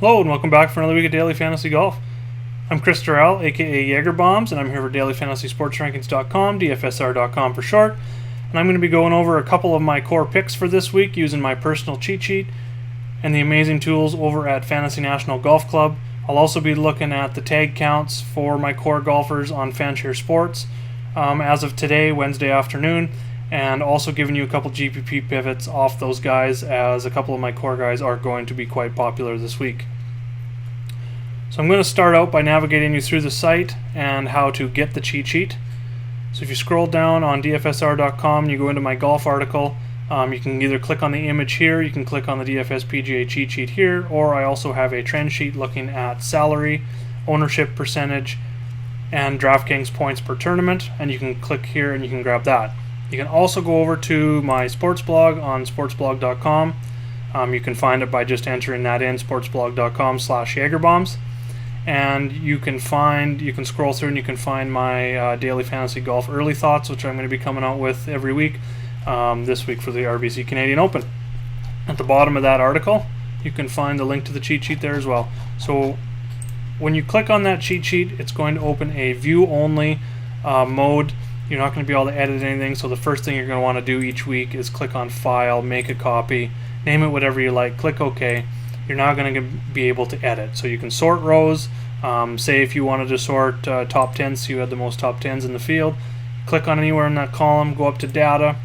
Hello and welcome back for another week of Daily Fantasy Golf. I'm Chris Durrell, aka Jagerbombs, and I'm here for dailyfantasysportsrankings.com, DFSR.com for short. And I'm going to be going over a couple of my core picks for this week using my personal cheat sheet and the amazing tools over at Fantasy National Golf Club. I'll also be looking at the tag counts for my core golfers on Fanshare Sports as of today, Wednesday afternoon, and also giving you a couple GPP pivots off those guys, as a couple of my core guys are going to be quite popular this week. So I'm going to start out by navigating you through the site and how to get the cheat sheet. So if you scroll down on DFSR.com, you go into my golf article, you can either click on the image here, you can click on the DFS PGA cheat sheet here, or I also have a trend sheet looking at salary, ownership percentage, and DraftKings points per tournament, and you can click here and you can grab that. You can also go over to my sports blog on sportsblog.com. You can find it by just entering that in, sportsblog.com/Jagerbombs. And you can scroll through and you can find my daily fantasy golf early thoughts, which I'm going to be coming out with every week, this week for the RBC Canadian Open. At the bottom of that article, you can find the link to the cheat sheet there as well. So when you click on that cheat sheet, it's going to open a view-only mode. You're not going to be able to edit anything, so the first thing you're going to want to do each week is click on File, make a copy, name it whatever you like, click OK. You're now going to be able to edit. So you can sort rows. Say if you wanted to sort top 10s, so you had the most top 10s in the field, click on anywhere in that column, go up to Data,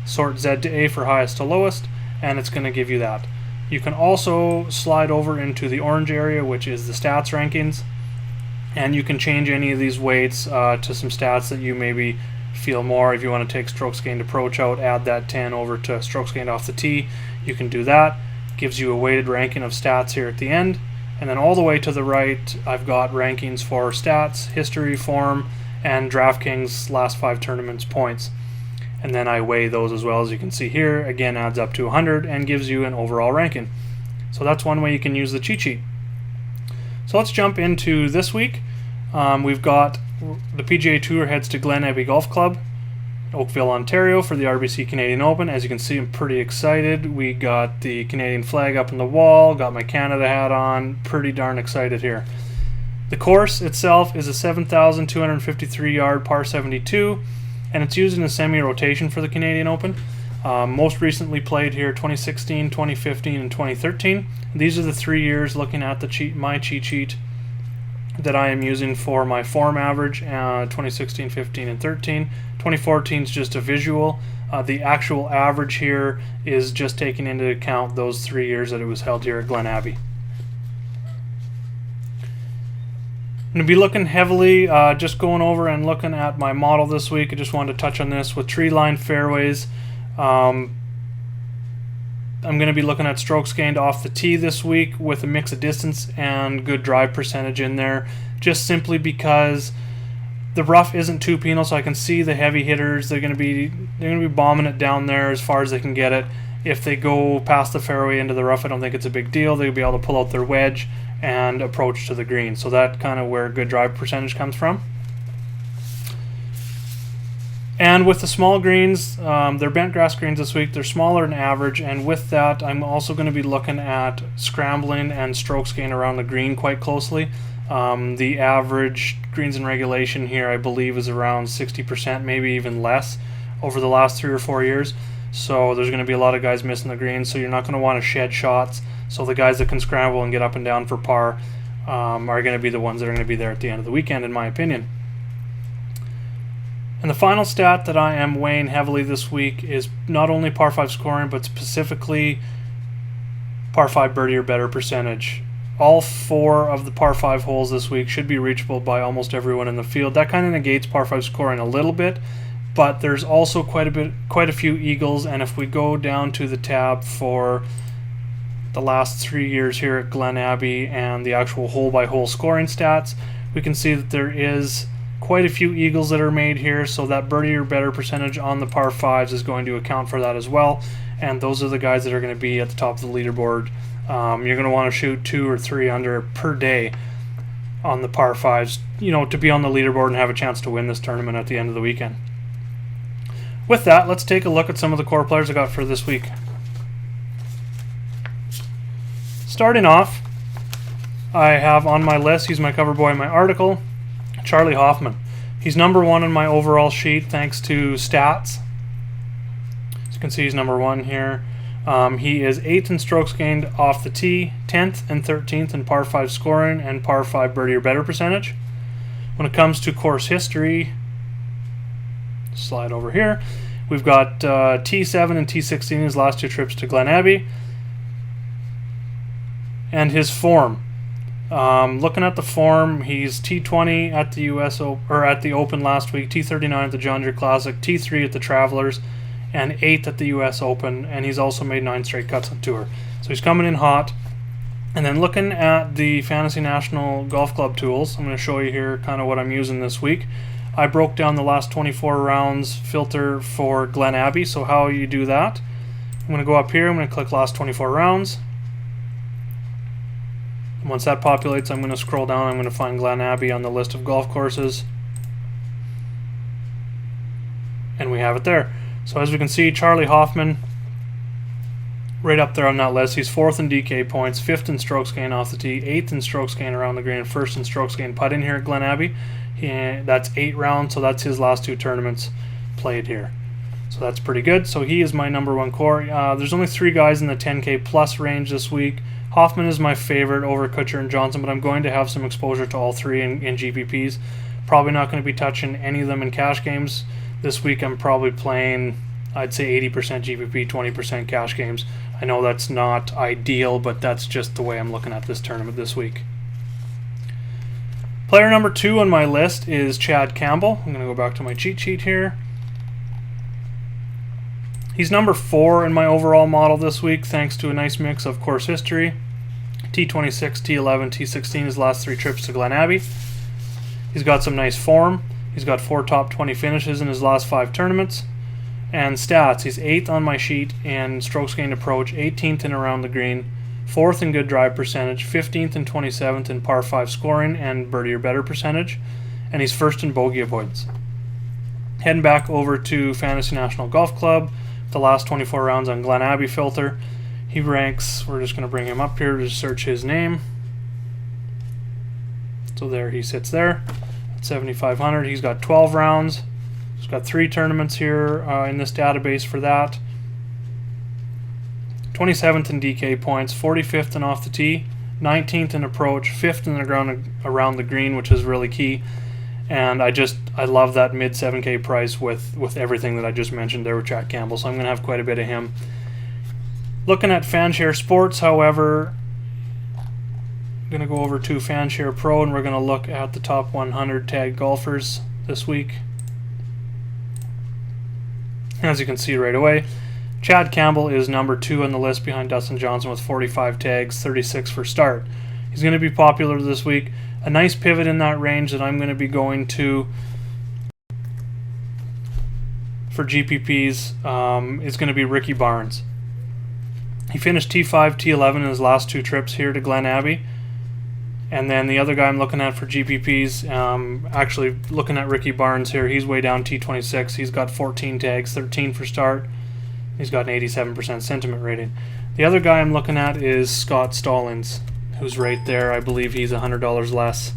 sort Z to A for highest to lowest, and it's going to give you that. You can also slide over into the orange area, which is the stats rankings, and you can change any of these weights to some stats that you maybe feel more. If you want to take strokes gained approach out, add that 10 over to strokes gained off the tee, you can do that. Gives you a weighted ranking of stats here at the end, and then all the way to the right I've got rankings for stats, history, form, and DraftKings last 5 tournaments points, and then I weigh those as well. As you can see here, again adds up to 100 and gives you an overall ranking. So that's one way you can use the cheat sheet. So let's jump into this week. We've got the PGA Tour heads to Glen Abbey Golf Club, Oakville, Ontario, for the RBC Canadian Open. As you can see, I'm pretty excited. We got the Canadian flag up on the wall, got my Canada hat on, pretty darn excited here. The course itself is a 7,253 yard par 72, and it's used in a semi-rotation for the Canadian Open. Most recently played here 2016, 2015, and 2013. These are the 3 years looking at my cheat sheet that I am using for my form average, 2016, 15, and 13. 2014 is just a visual. The actual average here is just taking into account those 3 years that it was held here at Glen Abbey. I'm going to be looking heavily, just going over and looking at my model this week. I just wanted to touch on this with tree-lined fairways. I'm going to be looking at strokes gained off the tee this week with a mix of distance and good drive percentage in there, just simply because the rough isn't too penal, so I can see the heavy hitters. They're going to be bombing it down there as far as they can get it. If they go past the fairway into the rough, I don't think it's a big deal. They'll be able to pull out their wedge and approach to the green. So that's kind of where good drive percentage comes from. And with the small greens, they're bent grass greens this week. They're smaller than average, and with that, I'm also going to be looking at scrambling and strokes gained around the green quite closely. The average greens in regulation here, I believe, is around 60%, maybe even less, over the last 3 or 4 years. So there's going to be a lot of guys missing the greens, so you're not going to want to shed shots. So the guys that can scramble and get up and down for par are going to be the ones that are going to be there at the end of the weekend, in my opinion. And the final stat that I am weighing heavily this week is not only par 5 scoring, but specifically par 5 birdie or better percentage. All 4 of the par 5 holes this week should be reachable by almost everyone in the field. That kind of negates par 5 scoring a little bit, but there's also quite a few eagles. And if we go down to the tab for the last 3 years here at Glen Abbey and the actual hole-by-hole scoring stats, we can see that there is quite a few eagles that are made here, so that birdie or better percentage on the par 5s is going to account for that as well, and those are the guys that are going to be at the top of the leaderboard. You're going to want to shoot 2 or 3 under per day on the par 5s, to be on the leaderboard and have a chance to win this tournament at the end of the weekend. With that, let's take a look at some of the core players I got for this week. Starting off, I have on my list, he's my cover boy in my article, Charlie Hoffman. He's number 1 in my overall sheet thanks to stats. As you can see, he's number 1 here. He is 8th in strokes gained off the tee, 10th and 13th in par 5 scoring and par 5 birdie or better percentage. When it comes to course history, slide over here, we've got T7 and T16, his last 2 trips to Glen Abbey. And his form. Looking at the form, he's T20 at the at the Open last week, T39 at the John Deere Classic, T3 at the Travelers, and 8th at the US Open, and he's also made 9 straight cuts on tour. So he's coming in hot. And then looking at the Fantasy National Golf Club tools, I'm going to show you here kind of what I'm using this week. I broke down the last 24 rounds filter for Glen Abbey, so how you do that. I'm going to go up here, I'm going to click last 24 rounds. Once that populates, I'm going to scroll down. I'm going to find Glen Abbey on the list of golf courses. And we have it there. So as we can see, Charlie Hoffman, right up there on that list. He's 4th in DK points, 5th in strokes gained off the tee, 8th in strokes gained around the green, and 1st in strokes gained putting here at Glen Abbey. That's 8 rounds, so that's his last 2 tournaments played here. So that's pretty good. So he is my number 1 core. There's only 3 guys in the 10K plus range this week. Hoffman is my favorite over Kutcher and Johnson, but I'm going to have some exposure to all 3 in GPPs. Probably not going to be touching any of them in cash games. This week I'm probably playing, I'd say 80% GPP, 20% cash games. I know that's not ideal, but that's just the way I'm looking at this tournament this week. Player number 2 on my list is Chad Campbell. I'm going to go back to my cheat sheet here. He's number 4 in my overall model this week, thanks to a nice mix of course history. T26, T11, T16, his last 3 trips to Glen Abbey. He's got some nice form. He's got 4 top 20 finishes in his last 5 tournaments. And stats, he's 8th on my sheet in strokes gained approach, 18th in around the green, 4th in good drive percentage, 15th and 27th in par 5 scoring and birdie or better percentage, and he's 1st in bogey avoidance. Heading back over to Fantasy National Golf Club, the last 24 rounds on Glen Abbey filter. He ranks, we're just going to bring him up here to search his name. So there he sits there at 7,500. He's got 12 rounds. He's got 3 tournaments here in this database for that. 27th in DK points, 45th in off the tee, 19th in approach, 5th in the ground around the green, which is really key. And I love that mid 7K price with everything that I just mentioned there with Chad Campbell, so I'm going to have quite a bit of him. Looking at Fanshare Sports, however, I'm going to go over to Fanshare Pro, and we're going to look at the top 100 tagged golfers this week. As you can see right away, Chad Campbell is number 2 on the list behind Dustin Johnson with 45 tags, 36 for start. He's going to be popular this week. A nice pivot in that range that I'm going to be going to for GPPs is going to be Ricky Barnes. He finished T5, T11 in his last 2 trips here to Glen Abbey. And then the other guy I'm looking at for GPPs, actually looking at Ricky Barnes here, he's way down T26. He's got 14 tags, 13 for start. He's got an 87% sentiment rating. The other guy I'm looking at is Scott Stallings, who's right there. I believe he's $100 less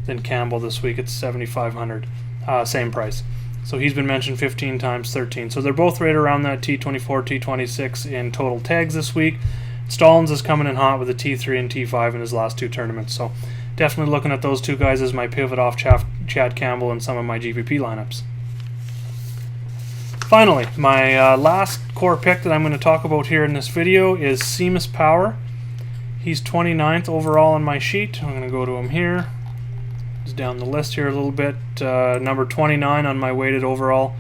than Campbell this week. It's $7,500, same price. So he's been mentioned 15 times, 13. So they're both right around that T24, T26 in total tags this week. Stallings is coming in hot with a T3 and T5 in his last 2 tournaments. So definitely looking at those 2 guys as my pivot off Chad Campbell in some of my GPP lineups. Finally, my last core pick that I'm going to talk about here in this video is Seamus Power. He's 29th overall on my sheet. I'm going to go to him here. He's down the list here a little bit. Number 29 on my weighted overall.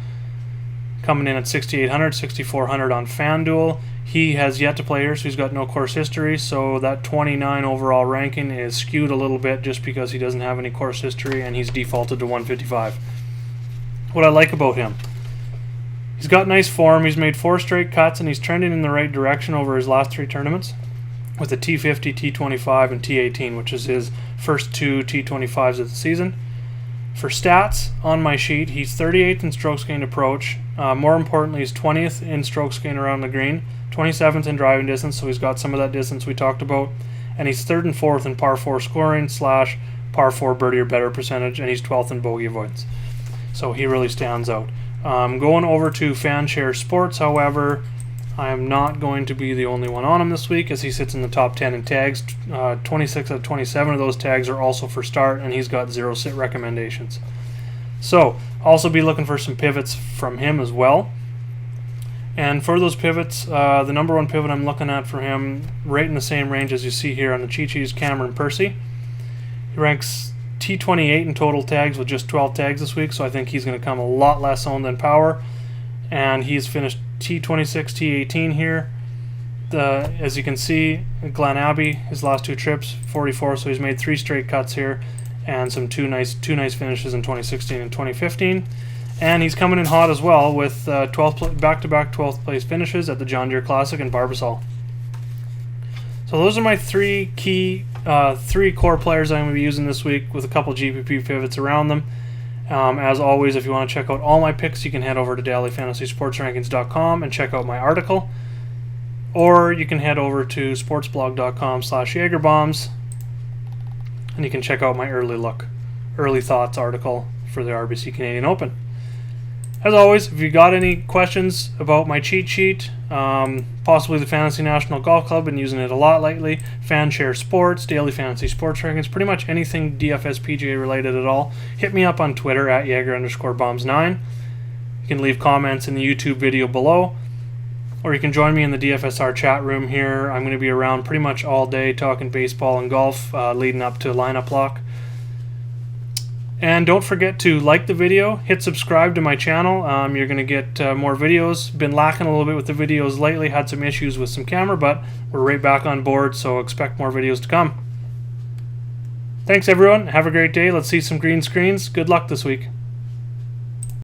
Coming in at 6,800, 6,400 on FanDuel. He has yet to play here, so he's got no course history. So that 29 overall ranking is skewed a little bit just because he doesn't have any course history and he's defaulted to 155. What I like about him, he's got nice form. He's made 4 straight cuts and he's trending in the right direction over his last 3 tournaments with a T50, T25, and T18, which is his first 2 T25s of the season. For stats on my sheet, he's 38th in strokes gained approach. More importantly, he's 20th in strokes gained around the green, 27th in driving distance, so he's got some of that distance we talked about, and he's 3rd and 4th in par 4 scoring / par 4 birdie or better percentage, and he's 12th in bogey avoidance. So he really stands out. Going over to Fanshare Sports, however, I am not going to be the only one on him this week, as he sits in the top 10 in tags. 26 out of 27 of those tags are also for start, and he's got 0 sit recommendations. So, also be looking for some pivots from him as well. And for those pivots, the number 1 pivot I'm looking at for him, right in the same range as you see here on the cheat sheet, is Cameron Percy. He ranks T28 in total tags with just 12 tags this week, so I think he's going to come a lot less owned than Power. And he's finished T26, T18 here. As you can see, Glen Abbey, his last 2 trips, 44, so he's made 3 straight cuts here, and some two nice finishes in 2016 and 2015. And he's coming in hot as well with back-to-back 12th place finishes at the John Deere Classic in Barbasol. So those are my 3 core players I'm going to be using this week, with a couple GPP pivots around them. As always, if you want to check out all my picks, you can head over to dailyfantasysportsrankings.com and check out my article. Or you can head over to sportsblog.com/JagerBombs and you can check out my early thoughts article for the RBC Canadian Open. As always, if you got any questions about my cheat sheet, possibly the Fantasy National Golf Club, been using it a lot lately, Fanshare Sports, Daily Fantasy Sports Rankings, pretty much anything DFS PGA related at all, hit me up on Twitter at Jaeger_bombs9. You can leave comments in the YouTube video below, or you can join me in the DFSR chat room here. I'm going to be around pretty much all day talking baseball and golf leading up to lineup lock. And don't forget to like the video, hit subscribe to my channel. You're going to get more videos. Been lacking a little bit with the videos lately, had some issues with some camera, but we're right back on board, so expect more videos to come. Thanks everyone, have a great day. Let's see some green screens. Good luck this week.